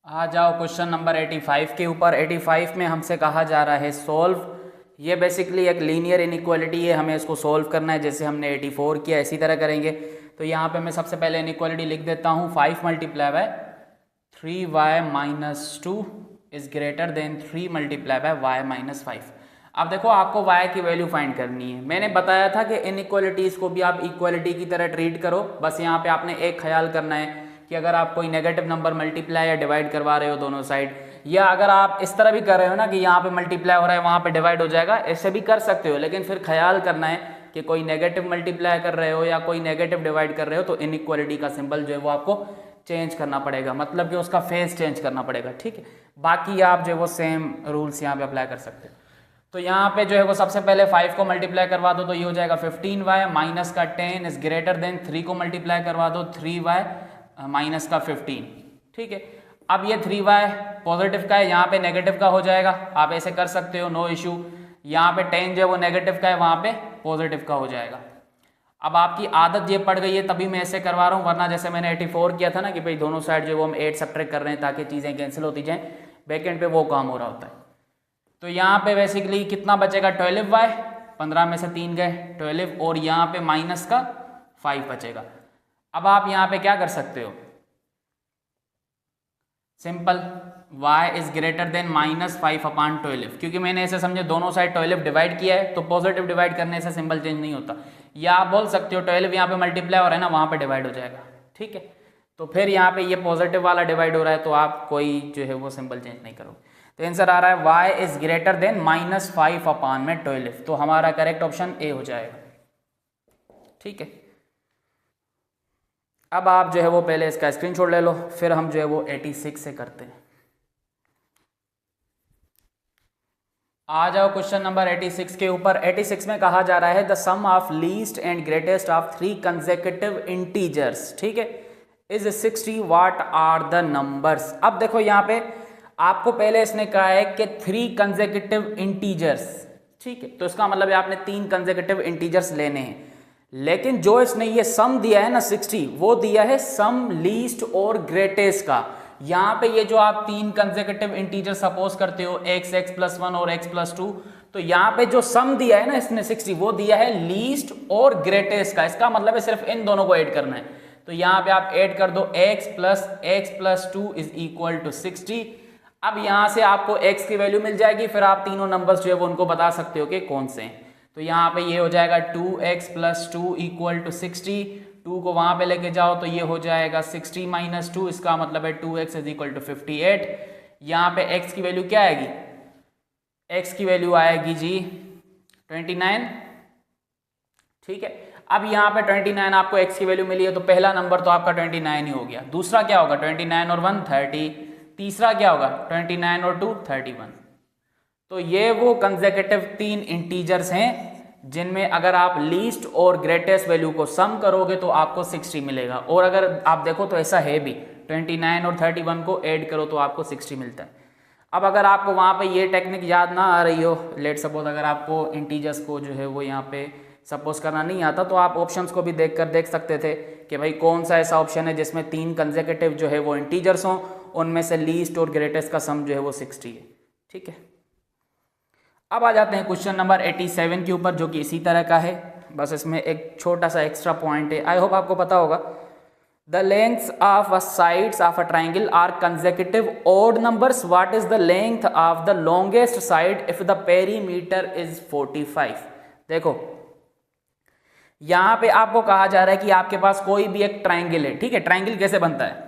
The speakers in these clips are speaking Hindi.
आ जाओ क्वेश्चन नंबर 85 के ऊपर। 85 में हमसे कहा जा रहा है सोल्व। ये बेसिकली एक लीनियर इनइक्वालिटी है, हमें इसको सोल्व करना है। जैसे हमने 84 किया इसी तरह करेंगे। तो यहाँ पे मैं सबसे पहले इनइक्वालिटी लिख देता हूँ। 5 multiply by 3y-2 is greater than 3 multiply by y-5। अब देखो आपको y की वैल्यू फाइंड करनी है। मैंने बताया था कि इनइक्वालिटीज़ को भी आप इक्वालिटी की तरह ट्रीट करो। बस यहाँ पे आपने एक ख्याल करना है कि अगर आप कोई नेगेटिव नंबर मल्टीप्लाई या डिवाइड करवा रहे हो दोनों साइड, या अगर आप इस तरह भी कर रहे हो ना कि यहाँ पे मल्टीप्लाई हो रहा है वहाँ पे डिवाइड हो जाएगा, ऐसे भी कर सकते हो। लेकिन फिर ख्याल करना है कि कोई नेगेटिव मल्टीप्लाई कर रहे हो या कोई नेगेटिव डिवाइड कर रहे हो तो इनइक्वालिटी का सिंबल जो है वो आपको चेंज करना पड़ेगा, मतलब कि उसका फेस चेंज करना पड़ेगा। ठीक है, बाकी आप जो है वो सेम रूल्स यहाँ पे अप्लाई कर सकते हो। तो यहाँ पे जो है वो सबसे पहले 5 को मल्टीप्लाई करवा दो तो ये हो जाएगा 15y माइनस का 10 इज ग्रेटर देन 3 को मल्टीप्लाई करवा दो 3y माइनस का 15। ठीक है, अब ये 3y पॉजिटिव का है, यहाँ पे नेगेटिव का हो जाएगा। आप ऐसे कर सकते हो, नो इशू। यहाँ पे 10 जो है वो नेगेटिव का है, वहाँ पे पॉजिटिव का हो जाएगा। अब आपकी आदत ये पड़ गई है तभी मैं ऐसे करवा रहा हूँ, वरना जैसे मैंने 84 किया था ना कि भाई दोनों साइड जो है वो हम 8 सब्ट्रैक्ट कर रहे हैं ताकि चीज़ें कैंसिल होती जाएं, बैकेंड पे वो काम हो रहा होता है। तो यहाँ पे बेसिकली कितना बचेगा 12y, 15 में से 3 गए 12, और यहाँ पे माइनस का 5 बचेगा। अब आप यहाँ पे क्या कर सकते हो, simple y is greater than -5/12, क्योंकि मैंने ऐसे समझे दोनों साइड 12 डिवाइड किया है तो पॉजिटिव डिवाइड करने से सिंबल चेंज नहीं होता। या आप बोल सकते हो 12 यहाँ पे मल्टीप्लाई हो रहा है ना, वहाँ पे डिवाइड हो जाएगा। ठीक है, तो फिर यहाँ पे ये पॉजिटिव वाला डिवाइड हो रहा है तो आप कोई जो है वो सिंबल चेंज नहीं करोगे। तो आंसर आ रहा है y इज ग्रेटर देन -5/12, तो हमारा करेक्ट ऑप्शन ए हो जाएगा। ठीक है, अब आप जो है वो पहले इसका स्क्रीनशॉट ले लो, फिर हम जो है वो 86 से करते हैं। आ जाओ क्वेश्चन नंबर 86 के ऊपर। 86 में कहा जा रहा है the sum of least and greatest of 3 consecutive integers, ठीक है, is 60। What are the numbers. अब देखो यहाँ पे आपको पहले इसने कहा है कि 3 कंसेक्यूटिव इंटीजर्स, ठीक है, तो इसका मतलब है आपने 3 कंसेक्यूटिव इंटीजर्स लेने हैं। लेकिन जो इसने ये सम दिया है ना 60, वो दिया है सम लीस्ट और ग्रेटेस्ट का। यहाँ पे ये जो आप 3 कंसेक्यूटिव इंटीजर सपोज करते हो x + 1 और x + 2, तो यहाँ पे जो सम दिया है ना इसने 60, वो दिया है लीस्ट और ग्रेटेस्ट का। इसका मतलब है सिर्फ इन दोनों को ऐड करना है। तो यहाँ पे आप ऐड कर दो x + 2 = 60। अब यहाँ से आपको x की वैल्यू मिल जाएगी, फिर आप तीनों नंबर्स जो है वो उनको बता सकते हो कि कौन से हैं। तो यहाँ पे ये हो जाएगा 2x + 2 = 60। 2 को वहाँ पे लेके जाओ तो ये हो जाएगा 60 - 2, इसका मतलब है 2x = 58। यहाँ पे x की वैल्यू क्या आएगी, x की वैल्यू आएगी जी 29। ठीक है, अब यहाँ पे 29 आपको x की वैल्यू मिली है तो पहला नंबर तो आपका 29 ही हो गया। दूसरा क्या होगा 29 और 1 30, तीसरा क्या होगा 29 और 2 31। तो ये वो कंसेक्यूटिव 3 इंटीजर्स हैं जिनमें अगर आप लीस्ट और ग्रेटेस्ट वैल्यू को सम करोगे तो आपको 60 मिलेगा। और अगर आप देखो तो ऐसा है भी, 29 और 31 को ऐड करो तो आपको 60 मिलता है। अब अगर आपको वहाँ पे ये टेक्निक याद ना आ रही हो, लेट सपोज अगर आपको इंटीजर्स को जो है वो यहाँ पे सपोज करना नहीं आता, तो आप ऑप्शंस को भी देख सकते थे कि भाई कौन सा ऐसा ऑप्शन है जिसमें 3 कंसेक्यूटिव जो है वो इंटीजर्स हों, उनमें से लीस्ट और ग्रेटेस्ट का सम जो है वो 60 है। ठीक है, अब आ जाते हैं क्वेश्चन नंबर 87 के ऊपर, जो कि इसी तरह का है, बस इसमें एक छोटा सा एक्स्ट्रा पॉइंट है। आई होप आपको पता होगा। The lengths of a sides of a triangle are consecutive odd numbers. What is the length of the longest side if the perimeter is 45। देखो यहां पे आपको कहा जा रहा है कि आपके पास कोई भी एक ट्राइंगल है। ठीक है, ट्राइंगल कैसे बनता है,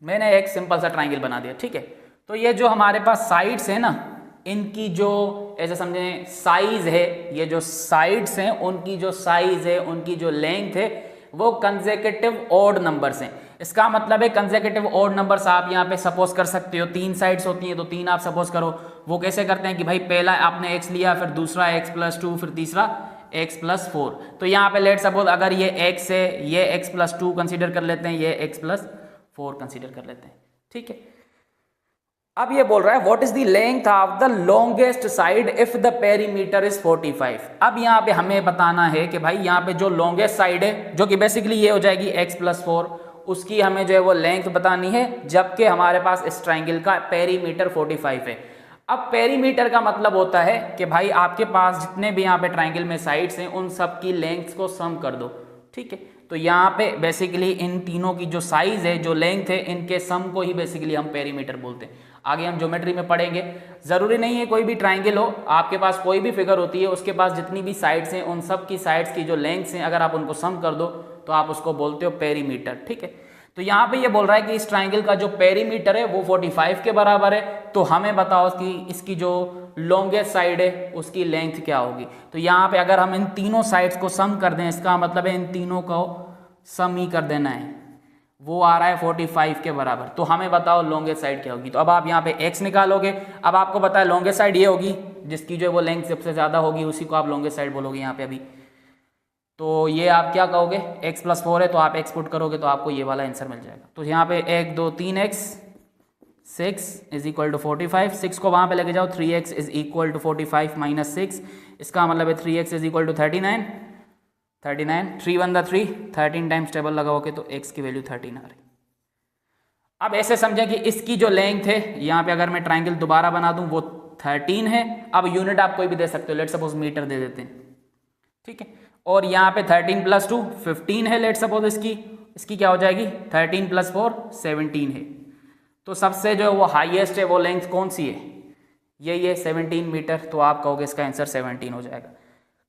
मैंने एक सिंपल सा ट्राइंगल बना दिया। ठीक है, तो ये जो हमारे पास साइड्स है ना, इनकी जो ऐसे समझें साइज है, ये जो साइड्स हैं उनकी जो साइज है, उनकी जो लेंथ है, वो कंसेक्यूटिव ऑड नंबर्स हैं। इसका मतलब है कंसेक्यूटिव ऑड नंबर्स आप यहाँ पे सपोज कर सकते हो। 3 साइड्स होती हैं तो 3 आप सपोज करो। वो कैसे करते हैं कि भाई पहला आपने x लिया, फिर दूसरा x + 2, फिर तीसरा x + 4। तो यहाँ पे लेट सपोज अगर ये x है, ये x + 2 कंसिडर कर लेते हैं, ये x + 4 कंसीडर कर लेते हैं। ठीक है, अब ये बोल रहा है what is the length of the longest side if the perimeter is 45। अब यहाँ पे हमें बताना है कि भाई यहाँ पे जो लॉन्गेस्ट साइड है जो कि बेसिकली ये हो जाएगी x+4, उसकी हमें जो है वो लेंथ बतानी है, जबकि हमारे पास इस ट्राइंगल का पेरीमीटर 45 है। अब पेरीमीटर का मतलब होता है कि भाई आपके पास जितने भी यहाँ पे ट्राइंगल में साइड्स हैं उन सब की लेंथ को सम कर दो, ठीक है। तो यहाँ पे बेसिकली इन तीनों की जो साइज है, जो लेंथ है, इनके सम को ही बेसिकली हम पेरीमीटर बोलते हैं। आगे हम ज्योमेट्री में पढ़ेंगे। जरूरी नहीं है कोई भी ट्राइंगल हो, आपके पास कोई भी फिगर होती है, उसके पास जितनी भी साइड्स हैं उन सब की साइड्स की जो लेंथ्स हैं अगर आप उनको सम कर दो तो आप उसको बोलते हो पेरीमीटर, ठीक है। तो यहाँ पे ये बोल रहा है कि इस ट्राइंगल का जो पेरीमीटर है वो 45 के बराबर है, तो हमें बताओ कि इसकी जो लॉन्गेस्ट साइड है उसकी लेंथ क्या होगी। तो यहाँ पे अगर हम इन तीनों साइड्स को सम कर दें, इसका मतलब है इन तीनों को सम ही कर देना है, वो आ रहा है 45 के बराबर। तो हमें बताओ लॉन्गेस्ट साइड क्या होगी। तो अब आप यहाँ पे x निकालोगे। अब आपको पता है लॉन्गेस्ट साइड ये होगी, जिसकी जो वो लेंथ सबसे ज़्यादा होगी उसी को आप लॉन्गेस्ट साइड बोलोगे यहाँ पे अभी। तो ये आप क्या कहोगे, x+4 है तो आप x पुट करोगे तो आपको ये वाला आंसर मिल जाएगा। तो यहाँ पे 1 2 3x 6 इज इक्वल टू 45, 6 को वहाँ पे लेके जाओ, 3x is equal to 45 minus 6, इसका मतलब है 3x is equal to 39, 3 1 3, 13 times table लगाओगे तो x की वैल्यू 13 आ रही। अब ऐसे समझें कि इसकी जो लेंथ है, यहाँ पे अगर मैं ट्राइंगल दोबारा बना दूं वो 13 है। अब यूनिट आप कोई भी दे सकते हो, लेट सपोज मीटर दे देते हैं, ठीक है। और यहाँ पे 13 + 2 15 है, लेट सपोज इसकी क्या हो जाएगी, 13 + 4 17 है। तो सबसे जो वो हाईएस्ट है वो लेंथ कौन सी है, ये 17 मीटर। तो आप कहोगे इसका आंसर 17 हो जाएगा।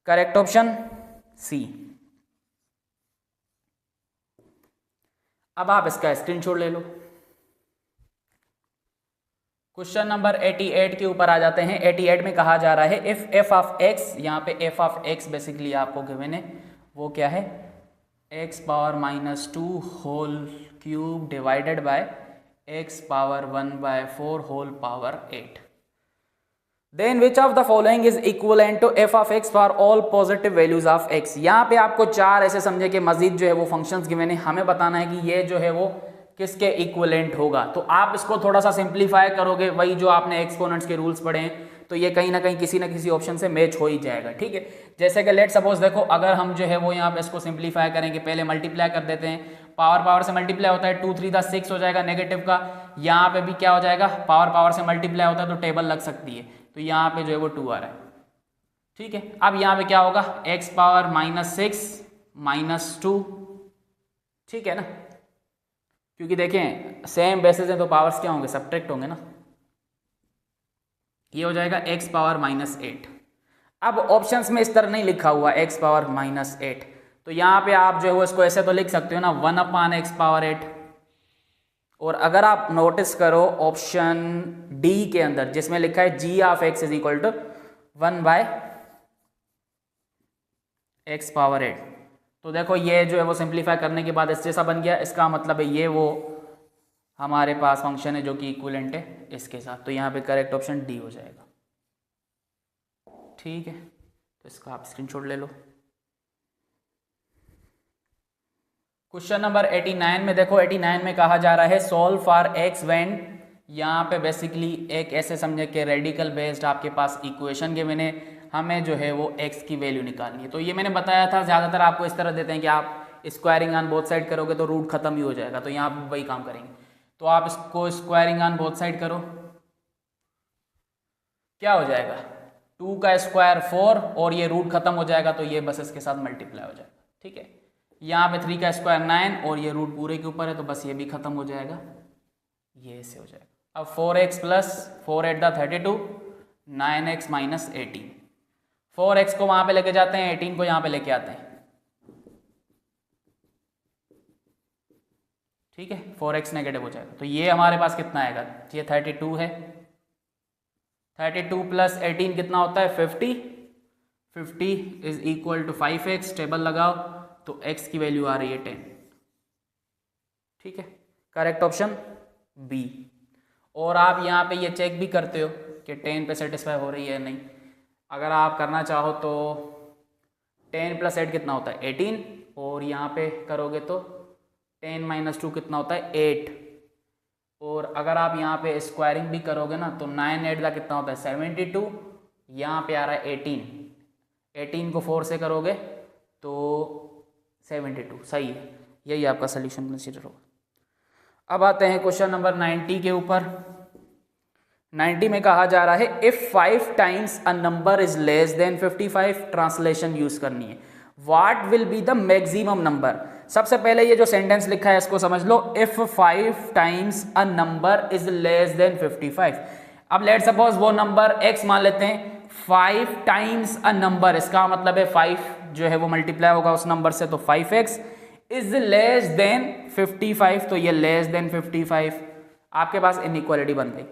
Correct option C. अब आप इसका स्क्रीनशॉट ले लो। क्वेश्चन नंबर 88 के ऊपर आ जाते हैं। 88 में कहा जा रहा है इफ f ऑफ x, यहाँ पे f ऑफ x बेसिकली आपको गिवन है, वो क्या है, x⁻² whole cube divided by x⁻1/4 whole power 8। Then which of the following is equivalent to f of x for all positive values of x। यहाँ पे आपको चार ऐसे समझे कि मजीद जो है वो फंक्शंस गिवन है, हमें बताना है कि ये जो है वो किसके इक्विवेलेंट होगा। तो आप इसको थोड़ा सा सिंप्लीफाई करोगे, वही जो आपने एक्सपोनेंट्स के रूल्स पढ़े हैं, तो ये कहीं ना कहीं किसी ना किसी ऑप्शन से मैच हो ही जाएगा, ठीक है। जैसे कि लेट सपोज देखो, अगर हम जो है वो यहाँ पे इसको सिंप्लीफाई करेंगे, पहले मल्टीप्लाई कर देते हैं, पावर से मल्टीप्लाई होता है, 2 3 × 6 हो जाएगा नेगेटिव का। यहाँ पे भी क्या हो जाएगा, पावर से मल्टीप्लाई होता है तो टेबल लग सकती है, तो यहाँ पे जो है वो 2 आ रहा है, ठीक है। अब यहाँ पे क्या होगा, x⁻6 - 2, ठीक है ना, क्योंकि देखें सेम बेसिस है तो पावर्स क्या होंगे, सब्ट्रैक्ट होंगे ना। ये हो जाएगा x⁻−8। अब ऑप्शंस में इस तरह नहीं लिखा हुआ x⁻−8, तो यहाँ पे आप जो है वो इसको ऐसे तो लिख सकते हो ना, 1/x⁸। और अगर आप नोटिस करो ऑप्शन डी के अंदर जिसमें लिखा है g ऑफ x is equal to 1/x⁸, तो देखो ये जो है वो सिंप्लीफाई करने के बाद इस जैसा बन गया। इसका मतलब है ये वो हमारे पास फंक्शन है जो कि इक्विवेलेंट है इसके साथ। तो यहाँ पे करेक्ट ऑप्शन डी हो जाएगा, ठीक है। तो इसका आप स्क्रीनशॉट ले लो। क्वेश्चन नंबर 89 में देखो, 89 में कहा जा रहा है सॉल्व फॉर x व्हेन, यहाँ पे बेसिकली एक ऐसे समझे कि रेडिकल बेस्ड आपके पास इक्वेशन के मैंने हमें जो है वो x की वैल्यू निकालनी है। तो ये मैंने बताया था, ज़्यादातर आपको इस तरह देते हैं कि आप स्क्वायरिंग ऑन बोथ साइड करोगे तो रूट खत्म ही हो जाएगा, तो यहाँ पर वही काम करेंगे। तो आप इसको स्क्वायरिंग ऑन बोथ साइड करो, क्या हो जाएगा, 2 का स्क्वायर 4 और ये रूट खत्म हो जाएगा तो ये बस इसके साथ मल्टीप्लाई हो जाएगा, ठीक है। यहाँ पे 3 का स्क्वायर 9 और ये रूट पूरे के ऊपर है तो बस ये भी खत्म हो जाएगा, ये ऐसे हो जाएगा। अब 4x + 4 8 32, 9x - 18, 4x को वहां पे लेके जाते हैं, 18 को यहाँ पे लेके आते हैं, ठीक है। 4x नेगेटिव हो जाएगा तो ये हमारे पास कितना आएगा, ये 32 है, 32 + 18 कितना होता है 50, 50 is equal to 5x, table लगाओ तो x की वैल्यू आ रही है 10, ठीक है। Correct option B. और आप यहाँ पे ये चेक भी करते हो कि 10 पे सेटिस्फाई हो रही है नहीं। अगर आप करना चाहो तो 10 + 8 कितना होता है 18, और यहाँ पे करोगे तो 10 - 2 कितना होता है 8, और अगर आप यहाँ पे स्क्वायरिंग भी करोगे ना तो 9 8 का कितना होता है 72, यहाँ पे आ रहा है 18 को 4 से करोगे तो 72, सही है, यही आपका सोल्यूशन कंसीडर होगा। अब आते हैं क्वेश्चन नंबर 90 के ऊपर। 90 में कहा जा रहा है if 5 times a number is less than 55, translation use करनी है, what will be the maximum number. सबसे पहले ये जो सेंटेंस लिखा है इसको समझ लो, if 5 times a number is less than 55। अब लेट सपोज वो नंबर x मान लेते हैं, 5 टाइम्स अ नंबर, इसका मतलब है 5 जो है वो मल्टीप्लाई होगा उस नंबर से, तो 5x इज लेस देन 55, तो ये लेस देन 55, आपके पास इनइक्वालिटी बन गई।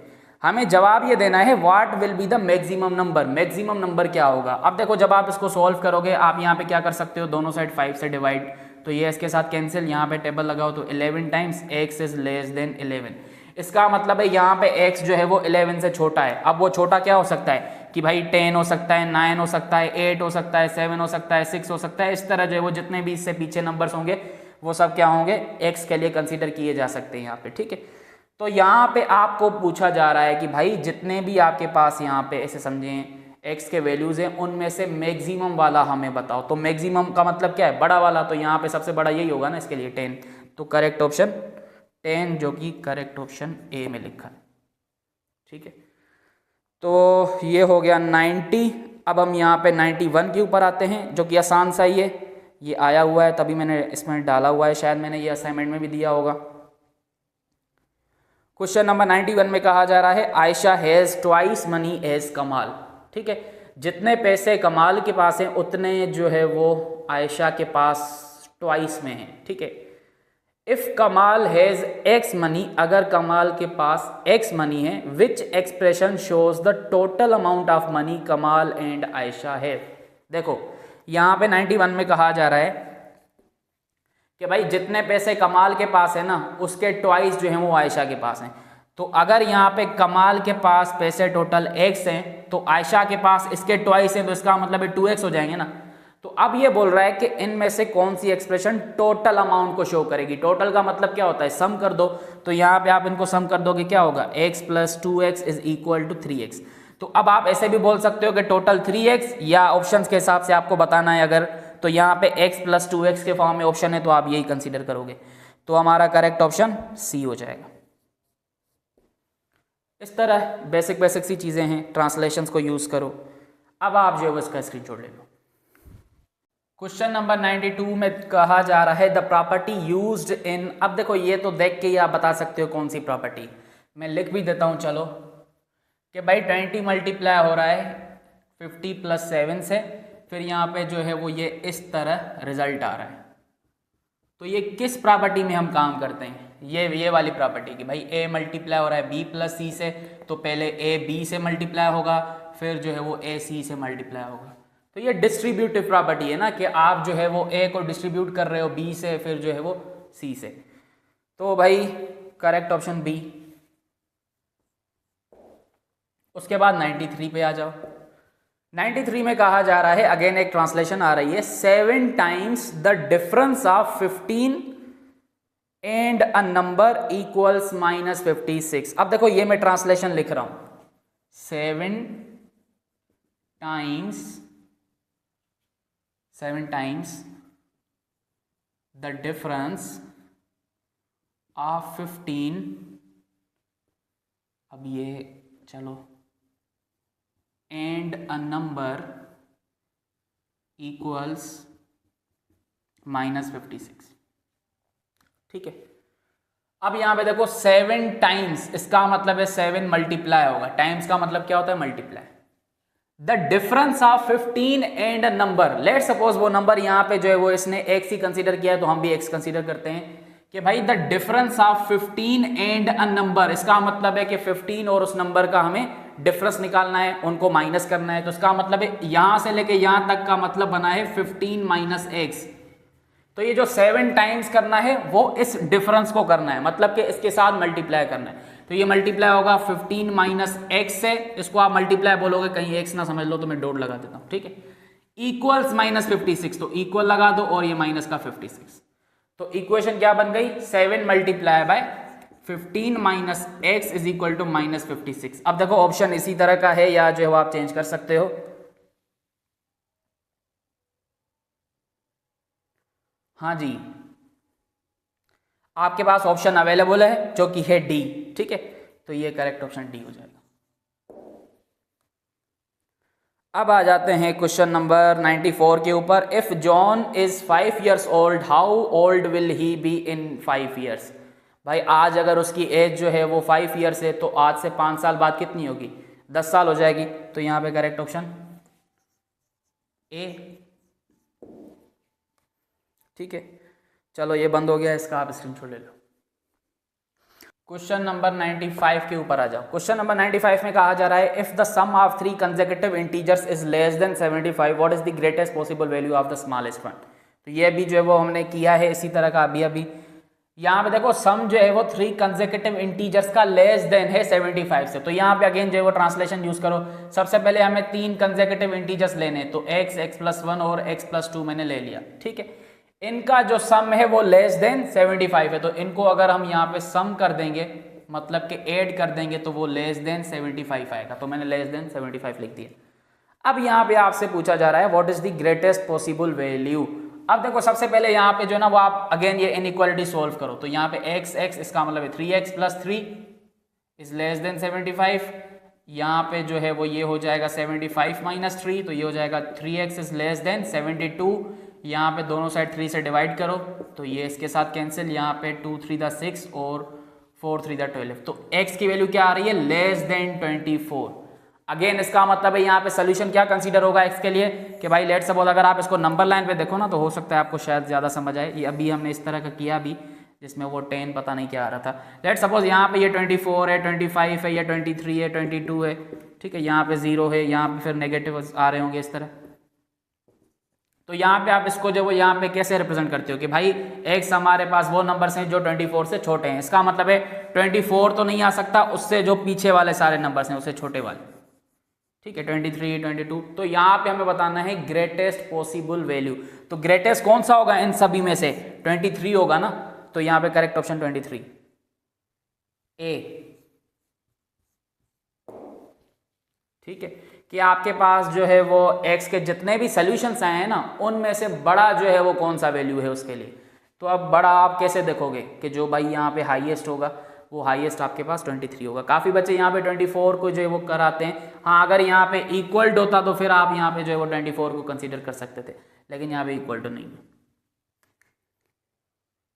हमें जवाब ये देना है what will be the maximum number, maximum number क्या होगा। अब देखो जब आप इसको सॉल्व करोगे आप यहाँ पे क्या कर सकते हो, दोनों साइड 5 से डिवाइड, तो ये इसके साथ कैंसिल, यहाँ पे टेबल लगाओ तो 11 times x is less then 11, इसका मतलब है यहाँ पे x जो है वो 11 से छोटा है। अब वो छोटा क्या हो सकता है कि भाई 10 हो सकता है, 9 हो सकता है, 8 हो सकता है, 7 हो सकता है, 6 हो सकता है, इस तरह जो है वो जितने भी इससे पीछे नंबर्स होंगे वो सब क्या होंगे x के लिए कंसीडर किए जा सकते हैं यहाँ पे, ठीक है। तो यहाँ पे आपको पूछा जा रहा है कि भाई जितने भी आपके पास यहाँ पे ऐसे समझें x के वैल्यूज हैं उनमें से मैक्सिमम वाला हमें बताओ। तो मैक्सिमम का मतलब क्या है, बड़ा वाला, तो यहाँ पे सबसे बड़ा यही होगा ना इसके लिए 10, तो करेक्ट ऑप्शन 10 जो कि करेक्ट ऑप्शन ए में लिखा है, ठीक है। तो ये हो गया 90। अब हम यहाँ पे 91 के ऊपर आते हैं जो कि आसान सा ही है, ये आया हुआ है तभी मैंने इसमें डाला हुआ है, शायद मैंने ये असाइनमेंट में भी दिया होगा। क्वेश्चन नंबर 91 में कहा जा रहा है Ayesha has twice money as Kamal, ठीक है। जितने पैसे कमाल के पास हैं उतने जो है वो आयशा के पास ट्वाइस में हैं, ठीक है। इफ कमाल हैज़ एक्स मनी, अगर कमाल के पास एक्स मनी है, which expression shows the total amount of money Kamal and Ayesha है। देखो यहाँ पे 91 में कहा जा रहा है कि भाई जितने पैसे कमाल के पास है ना उसके ट्वाइस जो है वो आयशा के पास हैं। तो अगर यहाँ पे कमाल के पास पैसे टोटल x हैं तो आयशा के पास इसके ट्वाइस हैं, तो इसका मतलब है 2x हो जाएंगे ना। तो अब ये बोल रहा है कि इनमें से कौन सी एक्सप्रेशन टोटल अमाउंट को शो करेगी। टोटल का मतलब क्या होता है, सम कर दो, तो यहाँ पे आप इनको सम कर दोगे क्या होगा, x + 2x is equal to 3x। तो अब आप ऐसे भी बोल सकते हो कि टोटल 3x, या ऑप्शंस के हिसाब से आपको बताना है अगर, तो यहाँ पे x + 2x के फॉर्म में ऑप्शन है तो आप यही कंसीडर करोगे, तो हमारा करेक्ट ऑप्शन सी हो जाएगा। इस तरह बेसिक सी चीज़ें हैं, ट्रांसलेशंस को यूज़ करो। अब आप जो है इसका स्क्रीनशॉट ले लो। क्वेश्चन नंबर 92 में कहा जा रहा है द प्रॉपर्टी यूज्ड इन, अब देखो ये तो देख के ही आप बता सकते हो कौन सी प्रॉपर्टी, मैं लिख भी देता हूँ चलो, कि भाई 20 मल्टीप्लाई हो रहा है 50 + 7 से, फिर यहाँ पे जो है वो ये इस तरह रिजल्ट आ रहा है। तो ये किस प्रॉपर्टी में हम काम करते हैं, ये वाली प्रॉपर्टी की, भाई a मल्टीप्लाई हो रहा है b + c से, तो पहले a b से मल्टीप्लाई होगा, फिर जो है वो a c से मल्टीप्लाई होगा। तो ये डिस्ट्रीब्यूटिव प्रॉपर्टी है ना, कि आप जो है वो a को डिस्ट्रीब्यूट कर रहे हो b से, फिर जो है वो c से। तो भाई करेक्ट ऑप्शन बी। उसके बाद 93 पे आ जाओ। 93 में कहा जा रहा है, अगेन एक ट्रांसलेशन आ रही है, 7 times the difference of 15 and a number equals -56। अब देखो ये मैं ट्रांसलेशन लिख रहा हूं, 7 टाइम्स द डिफरेंस ऑफ 15, अब ये चलो, एंड अ नंबर इक्वल्स -56, ठीक है। अब यहां पे देखो 7 टाइम्स, इसका मतलब है 7 मल्टीप्लाई होगा, टाइम्स का मतलब क्या होता है, multiply. The difference of 15 and a number, late suppose वो नंबर यहाँ पे जो है वो इसने x ही कंसीडर किया है, तो हम भी x कंसीडर करते हैं कि भाई the difference of 15 and a number, इसका मतलब है कि 15 और उस नंबर का हमें डिफरेंस निकालना है, उनको माइनस करना है। तो इसका मतलब है यहां से लेके यहां तक का मतलब बना है 15 - x। तो ये जो 7 टाइम्स करना है वो इस डिफरेंस को करना है, मतलब कि इसके साथ मल्टीप्लाई करना है। तो ये मल्टीप्लाई होगा 15 - x से, इसको आप मल्टीप्लाई बोलोगे, कहीं x ना समझ लो तो मैं डॉट लगा देता हूं, ठीक है। इक्वल्स -56, तो इक्वल लगा दो और ये माइनस का 56। तो इक्वेशन क्या बन गई, 7 × 15 minus x is equal to -56। अब देखो ऑप्शन इसी तरह का है या जो है वो आप चेंज कर सकते हो। हाँ जी, आपके पास ऑप्शन अवेलेबल है जो कि है डी। ठीक है, तो ये करेक्ट ऑप्शन डी हो जाएगा। अब आ जाते हैं क्वेश्चन नंबर 94 के ऊपर। If John is 5 years old, how old will he be in 5 years. भाई आज अगर उसकी एज जो है वो 5 ईयर्स है तो आज से 5 साल बाद कितनी होगी, 10 साल हो जाएगी। तो यहाँ पे करेक्ट ऑप्शन ए। ठीक है, चलो ये बंद हो गया, इसका आप स्क्रीनशॉट ले लो। क्वेश्चन नंबर 95 के ऊपर आ जाओ। क्वेश्चन नंबर 95 में कहा जा रहा है if the sum of 3 consecutive integers is less than 75 what is the greatest possible value of the smallest one. तो ये भी जो है वो हमने किया है इसी तरह का अभी यहाँ पे देखो सम जो है वो 3 कंसेक्यूटिव इंटीजर्स का लेस देन है 75 से। तो यहाँ पे अगेन जो है वो ट्रांसलेशन यूज करो। सबसे पहले हमें 3 कंसेक्यूटिव इंटीजर्स लेने, तो x, x+1 और x+2 मैंने ले लिया। ठीक है, इनका जो सम है वो लेस देन 75 है, तो इनको अगर हम यहाँ पे सम कर देंगे मतलब कि ऐड कर देंगे तो वो लेस देन 75 आएगा। तो मैंने लेस देन 75 लिख दिया। अब यहाँ पे आपसे पूछा जा रहा है what is the greatest possible value. अब देखो सबसे पहले यहाँ पे जो है ना वो आप अगेन ये इनइक्वालिटी सॉल्व करो। तो यहाँ पे x इसका मतलब है 3x+3 इज लेस देन 75। यहाँ पे जो है वो ये हो जाएगा 75 माइनस 3, तो ये हो जाएगा 3x इज लेस देन 72। यहाँ पे दोनों साइड 3 से डिवाइड करो तो ये इसके साथ कैंसिल, यहाँ पे 2 3 द 6 और 4 3 द 12। तो x की वैल्यू क्या आ रही है, लेस देन 24। अगेन इसका मतलब है यहाँ पे सोल्यूशन क्या कंसीडर होगा x के लिए कि भाई लेट सपोज अगर आप इसको नंबर लाइन पे देखो ना तो हो सकता है आपको शायद ज़्यादा समझ आए। ये अभी हमने इस तरह का किया भी जिसमें वो 10 पता नहीं क्या आ रहा था। लेट सपोज यहाँ पे ये 24 है, 25 है, या 23 है, 22 है। ठीक है, यहाँ पे 0 है, यहाँ पे फिर नेगेटिव आ रहे होंगे इस तरह। तो यहाँ पे आप इसको जो वो यहाँ पे कैसे रिप्रेजेंट करते हो कि भाई x हमारे पास वो नंबर्स हैं जो 24 से छोटे हैं। इसका मतलब है 24 तो नहीं आ सकता, उससे जो पीछे वाले सारे नंबर्स हैं उससे छोटे वाले। ठीक है, 23, 22। तो यहाँ पे हमें बताना है ग्रेटेस्ट पॉसिबल वैल्यू। तो ग्रेटेस्ट कौन सा होगा इन सभी में से, 23 होगा ना। तो यहाँ पे करेक्ट ऑप्शन 23 ए। ठीक है, कि आपके पास जो है वो x के जितने भी सोल्यूशंस आए हैं ना उनमें से बड़ा जो है वो कौन सा वैल्यू है उसके लिए। तो अब बड़ा आप कैसे देखोगे कि जो भाई यहाँ पे हाईएस्ट होगा वो हाईएस्ट आपके पास 23 होगा। काफ़ी बच्चे यहाँ पे 24 को जो है वो कराते हैं। हाँ, अगर यहाँ पे इक्वल्ड होता तो फिर आप यहाँ पे जो है वो 24 को कंसीडर कर सकते थे, लेकिन यहाँ पे इक्वल्ड नहीं है।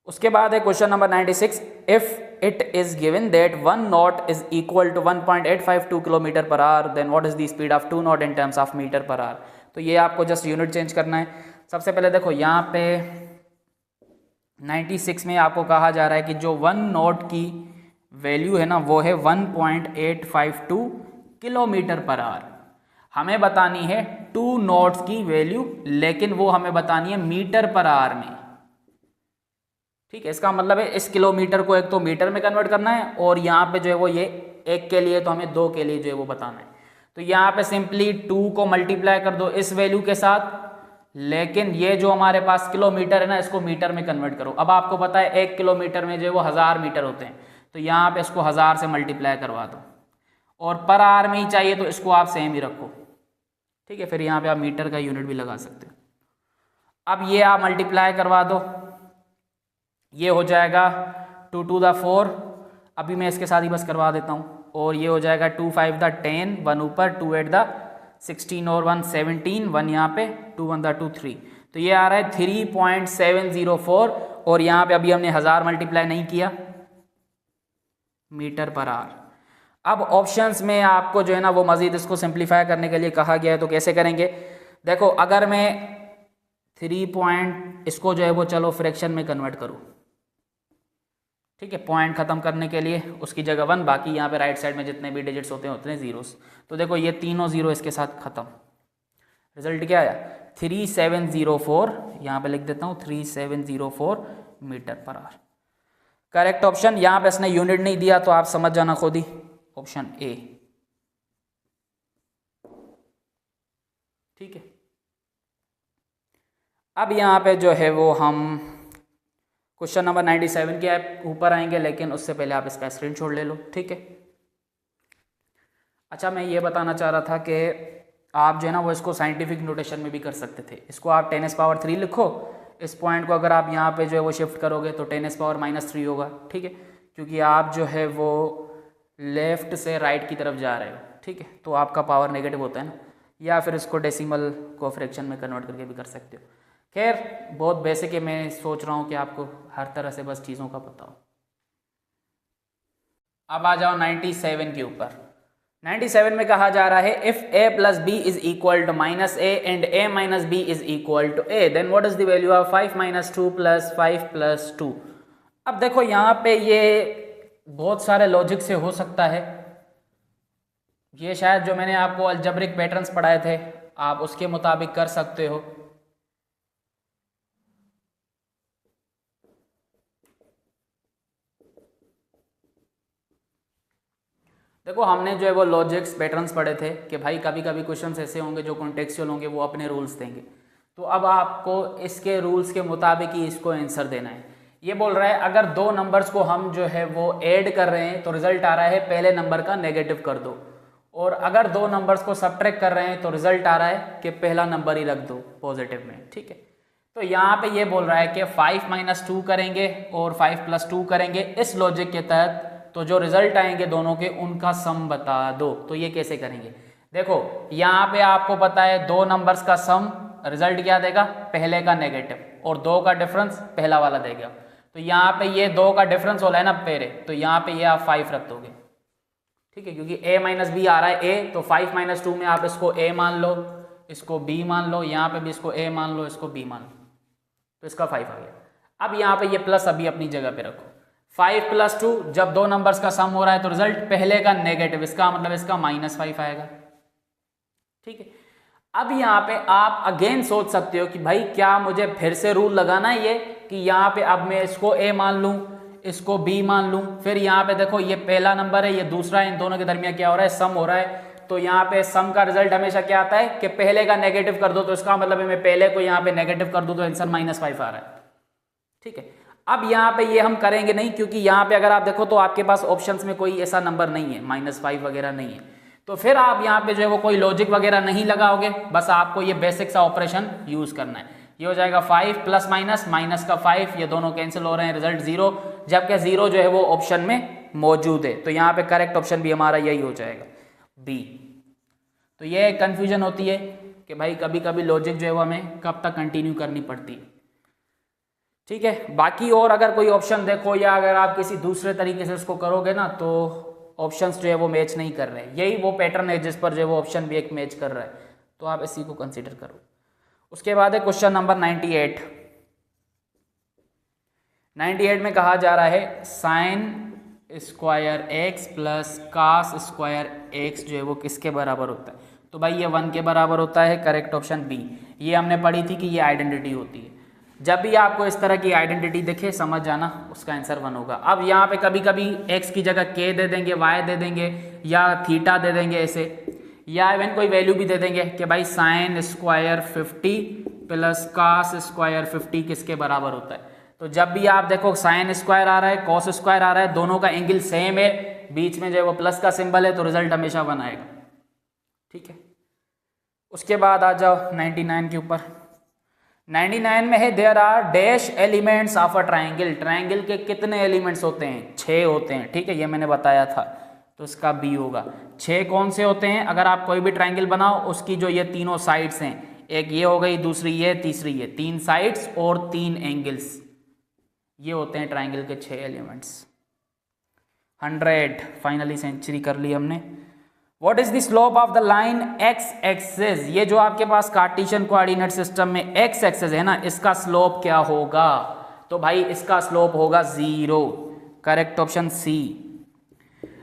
उसके बाद है question number 96। If it is given that 1 knot is equal to 1.852 kilometre per hour, then what is the speed of 2 knot in terms of metre per hour. तो ये आपको जस्ट यूनिट चेंज करना है। सबसे पहले देखो यहाँ पे 96 में आपको कहा जा रहा है कि जो 1 नॉट की वैल्यू है ना वो है 1.852 किलोमीटर पर आवर। हमें बतानी है 2 नॉट्स की वैल्यू, लेकिन वो हमें बतानी है मीटर पर आवर में। ठीक है, इसका मतलब है इस किलोमीटर को एक तो मीटर में कन्वर्ट करना है और यहाँ पे जो है वो ये एक के लिए तो हमें 2 के लिए जो है वो बताना है। तो यहाँ पे सिंपली 2 को मल्टीप्लाई कर दो इस वैल्यू के साथ, लेकिन ये जो हमारे पास किलोमीटर है ना इसको मीटर में कन्वर्ट करो। अब आपको पता है 1 किलोमीटर में जो है वो 1000 मीटर होते हैं, तो यहाँ पे इसको 1000 से मल्टीप्लाई करवा दो और पर आवर में ही चाहिए तो इसको आप सेम ही रखो। ठीक है, फिर यहाँ पे आप मीटर का यूनिट भी लगा सकते हो। अब ये आप मल्टीप्लाई करवा दो, ये हो जाएगा 2 to the 4। अभी मैं इसके साथ ही बस करवा देता हूँ। और ये हो जाएगा 2 5 the 10, 1 ऊपर 2 8 the 16 और 1 17, 1 यहाँ पे 2 1 the 2 3। तो ये आ रहा है 3.704 और यहाँ पे अभी हमने 1000 मल्टीप्लाई नहीं किया मीटर पर आवर। अब ऑप्शंस में आपको जो है ना वो मज़ीद इसको सिंप्लीफाई करने के लिए कहा गया है। तो कैसे करेंगे, देखो अगर मैं 3 इसको जो है वो चलो फ्रैक्शन में कन्वर्ट करूँ। ठीक है, पॉइंट खत्म करने के लिए उसकी जगह 1, बाकी यहाँ पे राइट साइड में जितने भी डिजिट्स होते हैं उतने जीरोस। तो देखो ये तीनों जीरो इसके साथ खत्म। रिजल्ट क्या आया 3704, यहाँ पे लिख देता हूँ 3704 metre per our. Correct option, यहाँ पे इसने यूनिट नहीं दिया तो आप समझ जाना खुद ही, ऑप्शन ए। ठीक है, अब यहाँ पे जो है वो हम क्वेश्चन नंबर 97 के आप ऊपर आएंगे, लेकिन उससे पहले आप इसका स्क्रीनशॉट ले लो, ठीक है। अच्छा, मैं ये बताना चाह रहा था कि आप जो है ना वो इसको साइंटिफिक नोटेशन में भी कर सकते थे। इसको आप 10⁻³ लिखो, इस पॉइंट को अगर आप यहाँ पे जो है वो शिफ्ट करोगे तो 10⁻³ होगा, ठीक है, क्योंकि आप जो है वो लेफ़्ट से राइट की तरफ जा रहे हो, ठीक है, तो आपका पावर नेगेटिव होता है ना। या फिर इसको डेसिमल को फ्रैक्शन में कन्वर्ट करके भी कर सकते हो। खैर, बहुत बेसिक है, मैं सोच रहा हूँ कि आपको हर तरह से बस चीज़ों का पता हो। अब आ जाओ 97 के ऊपर। 97 में कहा जा रहा है if a plus b is equal to minus a and a minus b is equal to a, then what is the value of 5 - 2 + 5 + 2। अब देखो यहाँ पे ये बहुत सारे लॉजिक से हो सकता है। ये शायद जो मैंने आपको अलजेब्रिक पैटर्न्स पढ़ाए थे आप उसके मुताबिक कर सकते हो। देखो, हमने जो है वो लॉजिक्स पैटर्न्स पढ़े थे कि भाई कभी कभी क्वेश्चंस ऐसे होंगे जो कॉन्टेक्चुअल होंगे, वो अपने रूल्स देंगे, तो अब आपको इसके रूल्स के मुताबिक ही इसको आंसर देना है। ये बोल रहा है अगर दो नंबर्स को हम जो है वो ऐड कर रहे हैं तो रिजल्ट आ रहा है पहले नंबर का नेगेटिव कर दो, और अगर दो नंबर्स को सब्ट्रैक्ट कर रहे हैं तो रिजल्ट आ रहा है कि पहला नंबर ही रख दो पॉजिटिव में, ठीक है। तो यहाँ पे ये बोल रहा है कि 5 - 2 करेंगे और 5 + 2 करेंगे, इस लॉजिक के तहत तो जो रिजल्ट आएंगे दोनों के उनका सम बता दो। तो ये कैसे करेंगे? देखो, यहाँ पे आपको पता है दो नंबर्स का सम रिजल्ट क्या देगा, पहले का नेगेटिव, और दो का डिफरेंस पहला वाला देगा। तो यहाँ पे ये दो का डिफरेंस हो रहा है ना पहले, तो यहाँ पे ये आप 5 रख दोगे, ठीक है, क्योंकि a - b आ रहा है a, तो 5 - 2 में आप इसको a मान लो, इसको b मान लो, यहाँ पे भी इसको a मान लो, इसको b मान लो, तो इसका 5 आ गया। अब यहाँ पे ये प्लस अभी अपनी जगह पे रखो। 5 + 2, जब दो नंबर्स का सम हो रहा है तो रिजल्ट पहले का नेगेटिव, इसका मतलब इसका -5 आएगा, ठीक है। अब यहाँ पे आप अगेन सोच सकते हो कि भाई क्या मुझे फिर से रूल लगाना है ये कि यहाँ पे अब मैं इसको a मान लूँ, इसको b मान लूँ, फिर यहाँ पे देखो ये पहला नंबर है, ये दूसरा है, इन दोनों के दरमियान क्या हो रहा है, सम हो रहा है। तो यहाँ पे सम का रिजल्ट हमेशा क्या आता है कि पहले का नेगेटिव कर दो, तो इसका मतलब है मैं पहले को यहाँ पे नेगेटिव कर दूँ तो आंसर -5 आ रहा है, ठीक है। अब यहाँ पे ये हम करेंगे नहीं, क्योंकि यहाँ पे अगर आप देखो तो आपके पास ऑप्शंस में कोई ऐसा नंबर नहीं है, -5 वगैरह नहीं है, तो फिर आप यहाँ पे जो है वो कोई लॉजिक वगैरह नहीं लगाओगे, बस आपको ये बेसिक सा ऑपरेशन यूज करना है। ये हो जाएगा 5 + माइनस का 5, ये दोनों कैंसिल हो रहे हैं, रिजल्ट 0, जबकि 0 जो है वो ऑप्शन में मौजूद है, तो यहाँ पे करेक्ट ऑप्शन भी हमारा यही हो जाएगा, बी। तो ये कंफ्यूजन होती है कि भाई कभी कभी लॉजिक जो है वो हमें कब तक कंटिन्यू करनी पड़ती है, ठीक है। बाकी और अगर कोई ऑप्शन देखो या अगर आप किसी दूसरे तरीके से उसको करोगे ना तो ऑप्शंस जो है वो मैच नहीं कर रहे हैं, यही वो पैटर्न है जिस पर जो है वो ऑप्शन भी एक मैच कर रहा है, तो आप इसी को कंसीडर करो। उसके बाद है क्वेश्चन नंबर 98। 98 में कहा जा रहा है sin² x + cos² x जो है वो किसके बराबर होता है? तो भाई ये 1 के बराबर होता है, करेक्ट ऑप्शन बी। ये हमने पढ़ी थी कि ये आइडेंटिटी होती है, जब भी आपको इस तरह की आइडेंटिटी दिखे समझ जाना उसका आंसर 1 होगा। अब यहाँ पे कभी कभी x की जगह k दे देंगे, y दे देंगे या थीटा दे देंगे ऐसे, या इवन कोई वैल्यू भी दे देंगे कि भाई sin² 50 + cos² 50 किसके बराबर होता है। तो जब भी आप देखो sin² आ रहा है, cos² आ रहा है, दोनों का एंगल सेम है, बीच में जो है वो प्लस का सिंबल है, तो रिजल्ट हमेशा 1 आएगा, ठीक है। उसके बाद आ जाओ 99 के ऊपर। 99 में है there are dash elements of a triangle. Triangle के कितने एलिमेंट्स होते हैं? 6 होते हैं, ठीक है, ये मैंने बताया था, तो इसका बी होगा। 6 कौन से होते हैं? अगर आप कोई भी ट्राइंगल बनाओ उसकी जो ये तीनों साइड्स हैं, एक ये हो गई, दूसरी ये, तीसरी ये, 3 साइड्स और 3 एंगल्स, ये होते हैं ट्राइंगल के 6 एलिमेंट्स। 100 फाइनली सेंचुरी कर ली हमने। What is the slope of the line x axis? ये जो आपके पास कार्टेशियन कोऑर्डिनेट सिस्टम में x एक्सेस है ना, इसका स्लोप क्या होगा? तो भाई इसका स्लोप होगा 0, करेक्ट ऑप्शन सी।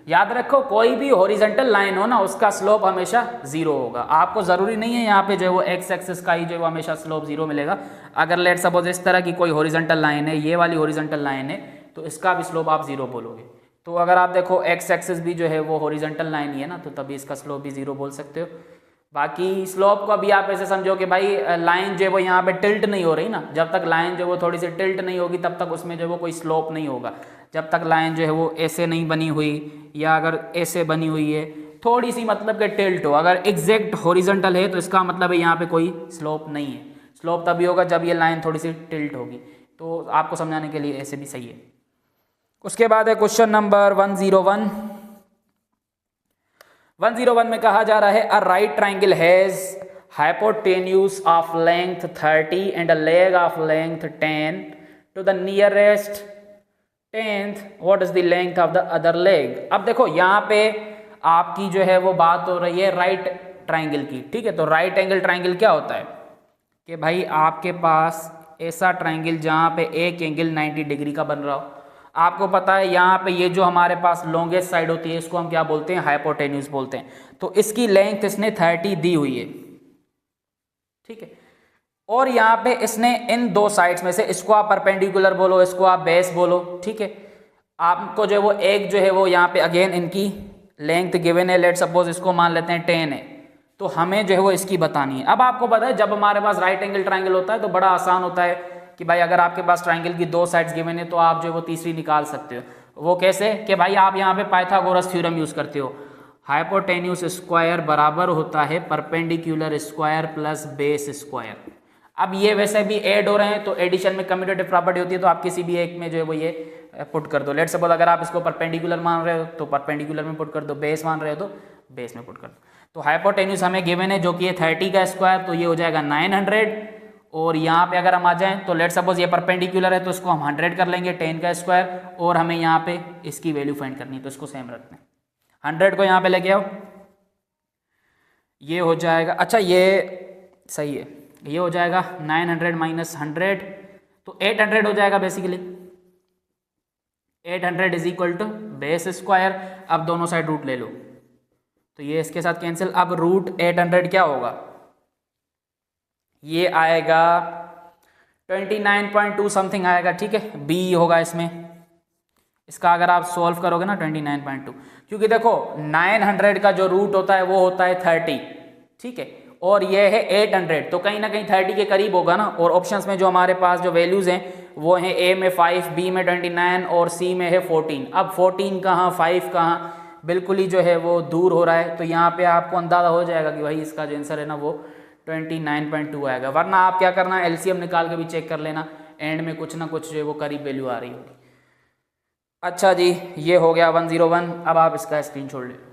याद रखो कोई भी हॉरिजॉन्टल लाइन हो ना उसका स्लोप हमेशा 0 होगा। आपको जरूरी नहीं है यहाँ पे जो है वो x एक्सेस का ही जो है वो हमेशा स्लोप 0 मिलेगा। अगर लेट सपोज इस तरह की कोई हॉरिजॉन्टल लाइन है, ये वाली हॉरिजॉन्टल लाइन है, तो इसका भी स्लोप आप 0 बोलोगे। तो अगर आप देखो x एक्सिस भी जो है वो हॉरिजॉन्टल लाइन ही है ना, तो तभी इसका स्लोप भी 0 बोल सकते हो। बाकी स्लोप को अभी आप ऐसे समझो कि भाई लाइन जो है वो यहाँ पे टिल्ट नहीं हो रही ना, जब तक लाइन जो है वो थोड़ी सी टिल्ट नहीं होगी तब तक उसमें जो है वो कोई स्लोप नहीं होगा। जब तक लाइन जो है वो ऐसे नहीं बनी हुई या अगर ऐसे बनी हुई है थोड़ी सी मतलब कि टिल्ट हो, अगर एग्जैक्ट हॉरिजॉन्टल है तो इसका मतलब है यहाँ पे कोई स्लोप नहीं है। स्लोप तभी होगा जब ये लाइन थोड़ी सी टिल्ट होगी। तो आपको समझाने के लिए ऐसे भी सही है। उसके बाद है क्वेश्चन नंबर 101। 101 में कहा जा रहा है a right triangle has hypotenuse of length 30 and a leg of length 10 to the nearest 10th what is the length of the other leg. अब देखो यहाँ पे आपकी जो है वो बात हो रही है राइट ट्राइंगल की, ठीक है। तो राइट एंगल ट्राइंगल क्या होता है कि भाई आपके पास ऐसा ट्राइंगल जहाँ पे एक एंगल 90 डिग्री का बन रहा हो। आपको पता है यहाँ पे ये जो हमारे पास लॉन्गेस्ट साइड होती है इसको हम क्या बोलते हैं, हाइपोटेन्यूज बोलते हैं। तो इसकी लेंथ इसने 30 दी हुई है, ठीक है। और यहाँ पे इसने इन दो साइड्स में से इसको आप परपेंडिकुलर बोलो, इसको आप बेस बोलो, ठीक है। आपको जो है वो एक जो है वो यहाँ पे अगेन इनकी लेंथ गिवन है, लेट सपोज इसको मान लेते हैं 10 है, तो हमें जो है वो इसकी बतानी है। अब आपको पता है जब हमारे पास राइट एंगल ट्राइंगल होता है तो बड़ा आसान होता है कि भाई अगर आपके पास ट्राइंगल की दो साइड्स गिवन है तो आप जो है वो तीसरी निकाल सकते हो। वो कैसे कि भाई आप यहाँ पे पाइथागोरस थ्योरम यूज करते हो, हाइपोटेन्यूज स्क्वायर बराबर होता है perpendicular square plus base square. अब ये वैसे भी ऐड हो रहे हैं तो एडिशन में कम्यूटेटिव प्रॉपर्टी होती है, तो आप किसी भी एक में जो है वो ये पुट कर दो। लेट सपोज अगर आप इसको परपेंडिकुलर मान रहे हो तो परपेंडिकुलर में पुट कर दो, बेस मान रहे हो तो बेस में पुट कर दो। तो हाइपोटेन्यूज हमें गिवन है जो कि ये 30 का स्क्वायर, तो ये हो जाएगा 900। और यहाँ पे अगर हम आ जाएं तो लेट सपोज ये परपेंडिकुलर है तो इसको हम 100 कर लेंगे 10 का स्क्वायर, और हमें यहाँ पे इसकी वैल्यू फाइंड करनी है तो इसको सेम रखते हैं। 100 को यहाँ पे लेके आओ, ये हो जाएगा, अच्छा ये सही है, ये हो जाएगा 900 माइनस 100 तो 800 हो जाएगा basically. 800 is equal to base square. अब दोनों साइड रूट ले लो तो ये इसके साथ कैंसिल। अब रूट 800 क्या होगा, ये आएगा 29.2 समथिंग आएगा, ठीक है। बी होगा इसमें, इसका अगर आप सॉल्व करोगे ना 29.2, क्योंकि देखो 900 का जो रूट होता है वो होता है 30, ठीक है, और ये है 800 तो कहीं ना कहीं 30 के करीब होगा ना। और ऑप्शंस में जो हमारे पास जो वैल्यूज़ हैं वो हैं ए में 5, बी में 29 और सी में है 14। अब 14 कहाँ 5 कहाँ, बिल्कुल ही जो है वो दूर हो रहा है। तो यहाँ पे आपको अंदाज़ा हो जाएगा कि भाई इसका जो आंसर है ना वो 29.2 आएगा। वरना आप क्या करना, एलसीएम निकाल के भी चेक कर लेना, एंड में कुछ ना कुछ जो है वो करीब वैल्यू आ रही होगी। अच्छा जी, ये हो गया 101। अब आप इसका स्क्रीनशॉट ले।